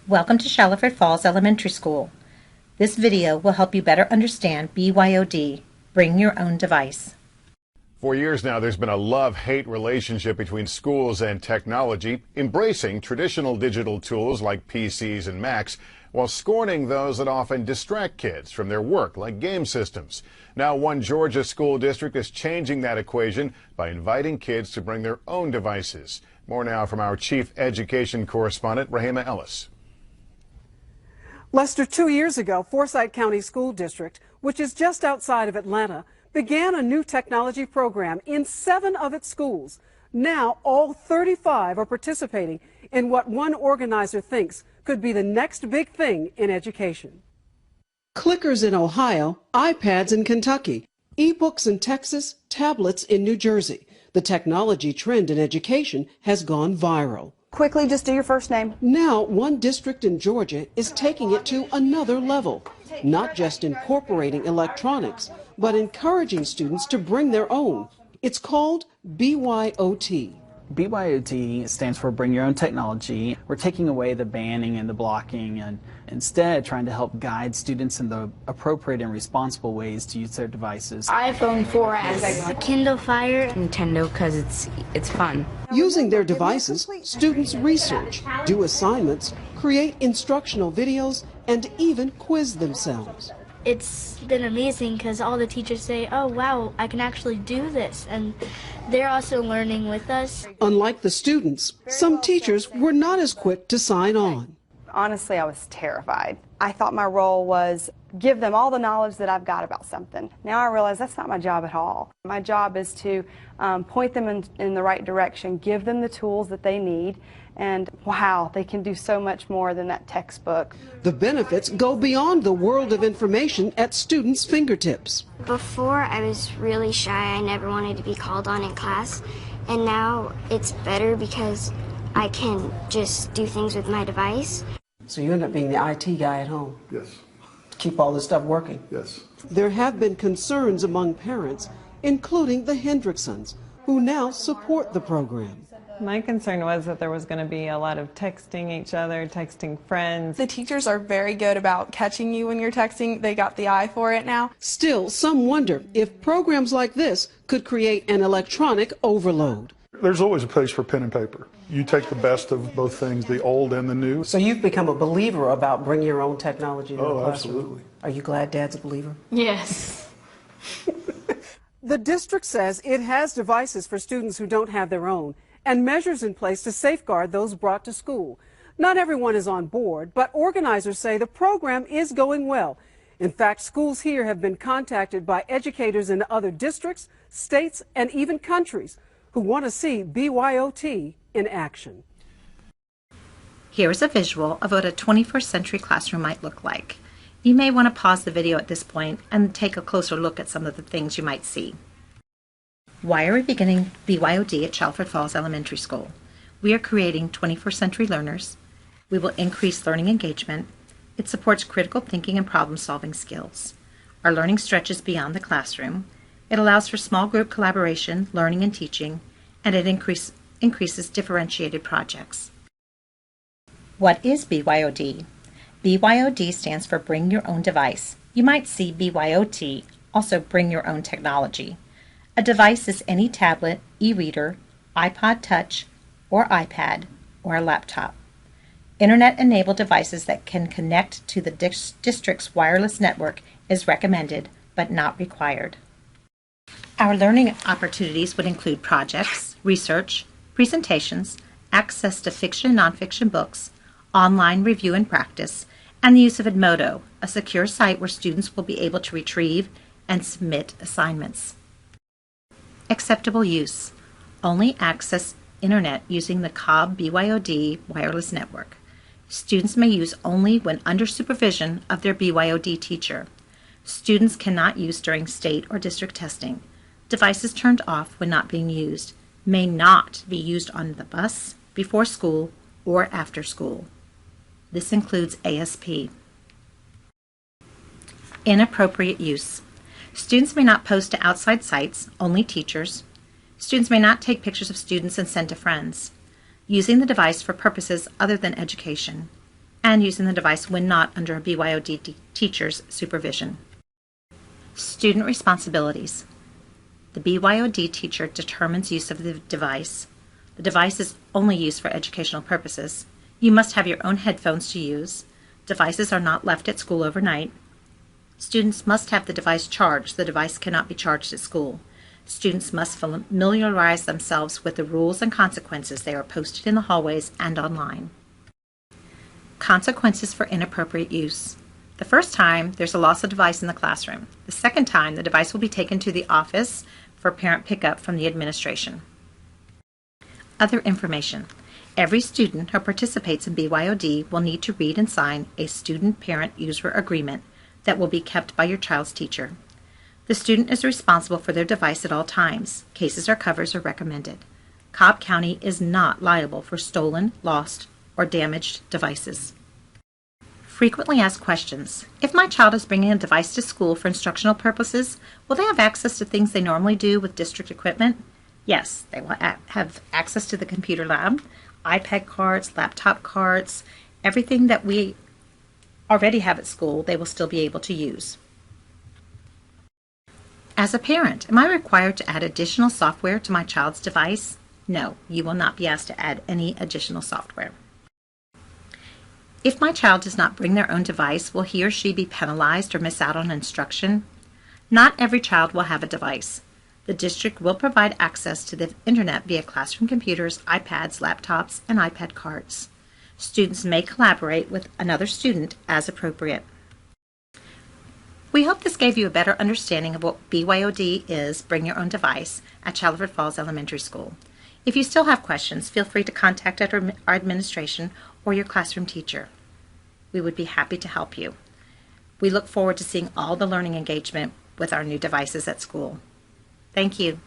Welcome to Shallowford Falls Elementary School. This video will help you better understand BYOD, Bring Your Own Device. For years now, there's been a love-hate relationship between schools and technology, embracing traditional digital tools like PCs and Macs, while scorning those that often distract kids from their work, like game systems. Now, one Georgia school district is changing that equation by inviting kids to bring their own devices. More now from our chief education correspondent, Rahima Ellis. Lester, 2 years ago, Forsyth County School District, which is just outside of Atlanta, began a new technology program in 7 of its schools. Now, all 35 are participating in what one organizer thinks could be the next big thing in education. Clickers in Ohio, iPads in Kentucky, e-books in Texas, tablets in New Jersey. The technology trend in education has gone viral. Quickly, just do your first name. Now, one district in Georgia is taking it to another level, not just incorporating electronics, but encouraging students to bring their own. It's called BYOD. BYOD stands for Bring Your Own Technology. We're taking away the banning and the blocking and instead trying to help guide students in the appropriate and responsible ways to use their devices. iPhone 4S, Kindle Fire, Nintendo because it's fun. Using their devices, students research, do assignments, create instructional videos, and even quiz themselves. It's been amazing because all the teachers say, oh wow, I can actually do this, and they're also learning with us. Unlike the students, some teachers were not as quick to sign on. Honestly, I was terrified. I thought my role was give them all the knowledge that I've got about something. Now I realize that's not my job at all. My job is to point them in the right direction, give them the tools that they need, and wow, they can do so much more than that textbook. The benefits go beyond the world of information at students' fingertips. Before, I was really shy. I never wanted to be called on in class. And now it's better because I can just do things with my device. So you end up being the IT guy at home? Yes. Keep all this stuff working? Yes. There have been concerns among parents, including the Hendricksons, who now support the program. My concern was that there was going to be a lot of texting each other, texting friends. The teachers are very good about catching you when you're texting. They got the eye for it now. Still, some wonder if programs like this could create an electronic overload. There's always a place for pen and paper. You take the best of both things, the old and the new. So you've become a believer about bring your own technology to the classroom? Absolutely. Are you glad Dad's a believer? Yes. The district says it has devices for students who don't have their own and measures in place to safeguard those brought to school. Not everyone is on board, but organizers say the program is going well. In fact, schools here have been contacted by educators in other districts, states, and even countries who want to see BYOD in action. Here is a visual of what a 21st century classroom might look like. You may want to pause the video at this point and take a closer look at some of the things you might see. Why are we beginning BYOD at Shallowford Falls Elementary School? We are creating 21st century learners. We will increase learning engagement. It supports critical thinking and problem-solving skills. Our learning stretches beyond the classroom. It allows for small group collaboration, learning and teaching, and it increases differentiated projects. What is BYOD? BYOD stands for Bring Your Own Device. You might see BYOT, also Bring Your Own Technology. A device is any tablet, e-reader, iPod Touch, or iPad, or a laptop. Internet-enabled devices that can connect to the district's wireless network is recommended, but not required. Our learning opportunities would include projects, research, presentations, access to fiction and nonfiction books, online review and practice, and the use of Edmodo, a secure site where students will be able to retrieve and submit assignments. Acceptable use. Only access internet using the Cobb BYOD wireless network. Students may use only when under supervision of their BYOD teacher. Students cannot use during state or district testing. Devices turned off when not being used. May not be used on the bus, before school, or after school. This includes ASP. Inappropriate use. Students may not post to outside sites, only teachers. Students may not take pictures of students and send to friends. Using the device for purposes other than education. and using the device when not under a BYOD teacher's supervision. Student responsibilities. The BYOD teacher determines use of the device. The device is only used for educational purposes. You must have your own headphones to use. Devices are not left at school overnight. Students must have the device charged. The device cannot be charged at school. Students must familiarize themselves with the rules and consequences. They are posted in the hallways and online. Consequences for inappropriate use. The first time, there's a loss of device in the classroom. The second time, the device will be taken to the office for parent pickup from the administration. Other information. Every student who participates in BYOD will need to read and sign a student-parent-user agreement that will be kept by your child's teacher. The student is responsible for their device at all times. Cases or covers are recommended. Cobb County is not liable for stolen, lost, or damaged devices. Frequently asked questions. If my child is bringing a device to school for instructional purposes, will they have access to things they normally do with district equipment? Yes, they will have access to the computer lab, iPad cards, laptop cards, everything that we already have at school, they will still be able to use. As a parent, am I required to add additional software to my child's device? No, you will not be asked to add any additional software. If my child does not bring their own device, will he or she be penalized or miss out on instruction? Not every child will have a device. The district will provide access to the internet via classroom computers, iPads, laptops, and iPad cards. Students may collaborate with another student as appropriate. We hope this gave you a better understanding of what BYOD is, Bring Your Own Device, at Shallowford Falls Elementary School. If you still have questions, feel free to contact our administration or your classroom teacher. We would be happy to help you. We look forward to seeing all the learning engagement with our new devices at school. Thank you.